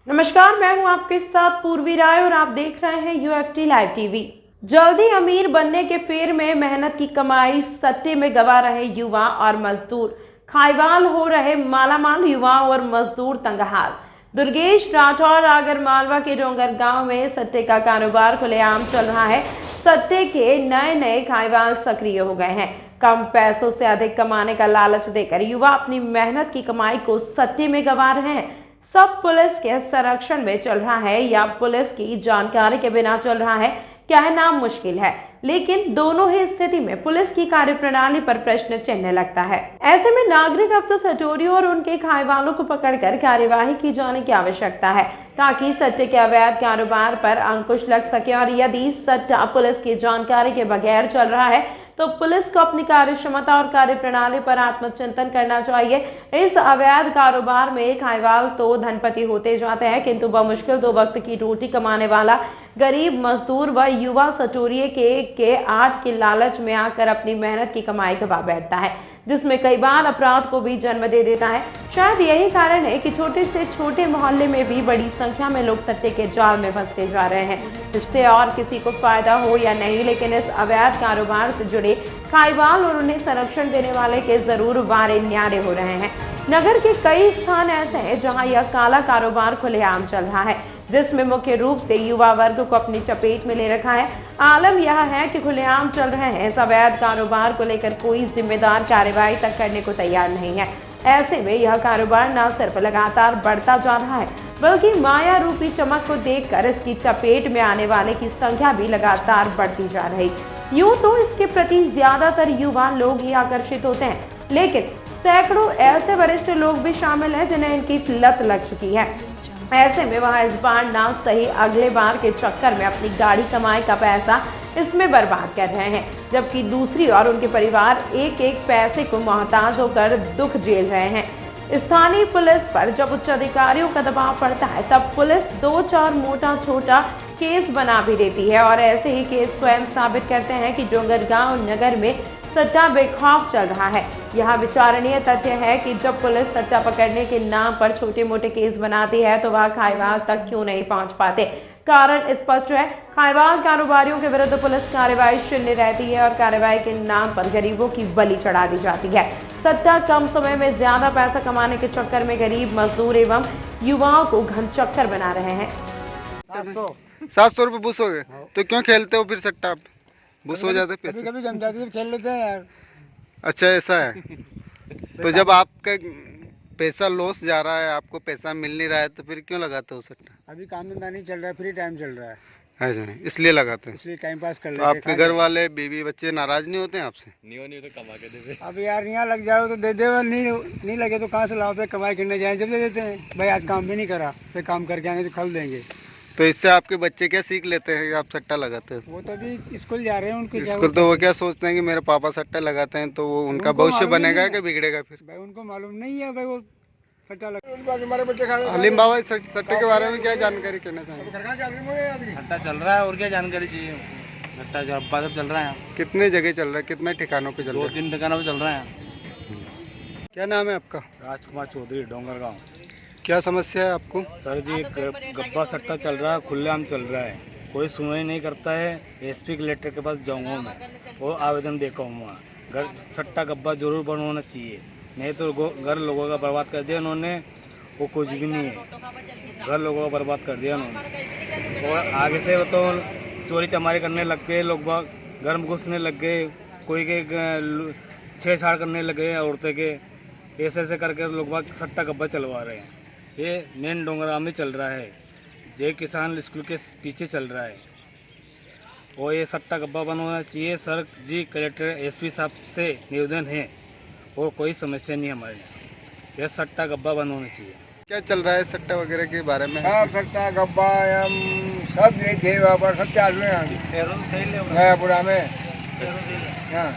नमस्कार, मैं हूं आपके साथ पूर्वी राय और आप देख रहे हैं यूएफटी लाइव टीवी। जल्दी अमीर बनने के फेर में मेहनत की कमाई सट्टे में गवा रहे युवा और मजदूर, खाईवाल हो रहे मालामाल युवा और मजदूर तंगहाल। दुर्गेश राठौर आगर मालवा के डोंगर गांव में सट्टे का कारोबार खुलेआम चल रहा है। सट्टे के नए नए खाईवाल सक्रिय हो गए हैं। कम पैसों से अधिक कमाने का लालच देकर युवा अपनी मेहनत की कमाई को सट्टे में गवा रहे हैं। सब पुलिस के संरक्षण में चल रहा है या पुलिस की जानकारी के बिना चल रहा है, कहना मुश्किल है, लेकिन दोनों ही स्थिति में पुलिस की कार्यप्रणाली पर प्रश्न चिन्ह लगता है। ऐसे में नागरिक अब तो सटोरियों और उनके खाईवालों को पकड़कर कार्यवाही की जाने की आवश्यकता है, ताकि सट्टे के अवैध कारोबार पर अंकुश लग सके। और यदि सट्टा पुलिस की जानकारी के बगैर चल रहा है तो पुलिस को अपनी कार्य क्षमता और कार्य प्रणाली पर आत्मचिंतन करना चाहिए। इस अवैध कारोबार में खाईवाल तो धनपति होते जाते हैं, किंतु बमुश्किल 2 वक्त की रोटी कमाने वाला गरीब मजदूर व युवा सटोरिये के आठ के लालच में आकर अपनी मेहनत की कमाई गवा बैठता है, जिसमें कई बार अपराध को भी जन्म दे देता है। शायद यही कारण है कि छोटे से छोटे मोहल्ले में भी बड़ी संख्या में लोग सट्टे के जाल में फंसते जा रहे हैं। इससे और किसी को फायदा हो या नहीं, लेकिन इस अवैध कारोबार से जुड़े खाईवाल और उन्हें संरक्षण देने वाले के जरूर वारे न्यारे हो रहे हैं। नगर के कई स्थान ऐसे हैं जहां यह काला कारोबार खुलेआम चल रहा है, जिसमें मुख्य रूप से युवा वर्ग को अपनी चपेट में ले रखा है। आलम यह है कि खुलेआम चल रहे हैं इस अवैध कारोबार को लेकर कोई जिम्मेदार कार्रवाई तक करने को तैयार नहीं है। ऐसे में यह कारोबार न सिर्फ लगातार बढ़ता जा रहा है, बल्कि माया रूपी चमक को देखकर इसकी चपेट में आने वाले की संख्या भी लगातार बढ़ती जा रही। यूं तो इसके प्रति ज्यादातर युवा लोग ही आकर्षित होते हैं, लेकिन सैकड़ों ऐसे वरिष्ठ लोग भी शामिल हैं जिन्हें इनकी लत लग चुकी है। ऐसे में वह इस बार ना सही अगले बार के चक्कर में अपनी गाड़ी कमाई का पैसा इसमें बर्बाद कर रहे हैं, जबकि दूसरी ओर उनके परिवार एक एक पैसे को मोहताज होकर दुख झेल रहे हैं। स्थानीय पुलिस पर जब उच्च अधिकारियों का दबाव पड़ता है, तब पुलिस 2-4 मोटा छोटा केस बना भी देती है और ऐसे ही केस स्वयं साबित करते हैं कि डोंगरगांव नगर में सट्टा बेखौफ चल रहा है। यहाँ विचारणीय तथ्य है कि जब पुलिस सट्टा पकड़ने के नाम पर छोटे मोटे केस बनाती है तो वह खाईवाल तक क्यों नहीं पहुंच पाते। कारण स्पष्ट है, खाईवाल कारोबारियों के विरुद्ध पुलिस कार्रवाई शून्य रहती है और कार्रवाई के नाम पर गरीबों की बलि चढ़ा दी जाती है। सट्टा कम समय में ज्यादा पैसा कमाने के चक्कर में गरीब मजदूर एवं युवाओं को घन चक्कर बना रहे हैं। 700 रुपये बुस हो गए तो क्यों खेलते हो फिर सट्टा? आप बुस हो जाते पैसे? कभी जम जाती है, खेल लेते हैं यार। अच्छा ऐसा है। तो जब आपका पैसा लॉस जा रहा है, आपको पैसा मिल नहीं रहा है, तो फिर क्यों लगाते हो सट्टा? अभी काम धंधा नहीं चल रहा है, फ्री टाइम चल रहा है, ऐसा इसलिए लगाते हैं। इसलिए टाइम पास कर तो लेते हैं। आपके घर वाले बीवी बच्चे नाराज नहीं होते हैं आपसे? नहीं तो कमा के दे दे। अब यार यहाँ लग जाओ तो दे दे, नहीं लगे तो कहाँ से लाओ पे कमाई करने जाए जब दे देते हैं। भाई आज काम भी नहीं करा, फिर काम करके आएंगे तो कल देंगे। तो इससे आपके बच्चे क्या सीख लेते हैं कि आप सट्टा लगाते हो? वो तो अभी स्कूल जा रहे हैं, उनके स्कूल तो वो क्या सोचते हैं कि मेरे पापा सट्टा लगाते हैं, तो वो उनका भविष्य बनेगा कि बिगड़ेगा? फिर भाई उनको मालूम नहीं है, भाई वो सट्टा हमारे बच्चे खा हलीम बाबा सट्टे के बारे में क्या जानकारी कहना चाहिए? सट्टा चल रहा है और क्या जानकारी चाहिए? सट्टा जो अब्बा सब चल रहा है, कितने जगह चल रहा है, कितने ठिकानों पे चल रहा है? 2-3 ठिकानों पे चल रहा है। क्या नाम है आपका? राजकुमार चौधरी, डोंगरगांव। क्या समस्या है आपको? सर जी, गब्बा सट्टा चल रहा है, खुलेआम चल रहा है, कोई सुनवाई नहीं करता है। एसपी कलेक्टर के पास जाऊंगा मैं और आवेदन देकर आऊँगा। घर सट्टा गब्बा जरूर बंद होना चाहिए, नहीं तो घर लोगों का बर्बाद कर दिया उन्होंने। वो कुछ भी नहीं है, घर लोगों का बर्बाद कर दिया उन्होंने। और आगे से तो चोरी चमारी करने लग गए, लोग बाग घर में घुसने लग गए, कोई के छेड़छाड़ करने लग गए औरतें के। ऐसे ऐसे करके लोग बाग सट्टा गब्बा चलवा रहे हैं। ये मेन डोंगरगांव में चल रहा है, जय किसान स्कूल के पीछे चल रहा है। और ये सट्टा गब्बा बंद होना चाहिए। सर जी, कलेक्टर एसपी साहब से निवेदन है, और कोई समस्या नहीं हमारे यहाँ। यह सट्टा गब्बा बंद होना चाहिए। क्या चल रहा है सट्टा वगैरह के बारे में? हाँ, सट्टा गब्बा सब ये थे, वहाँ पर सब चालू है। नयापुरा में हाँ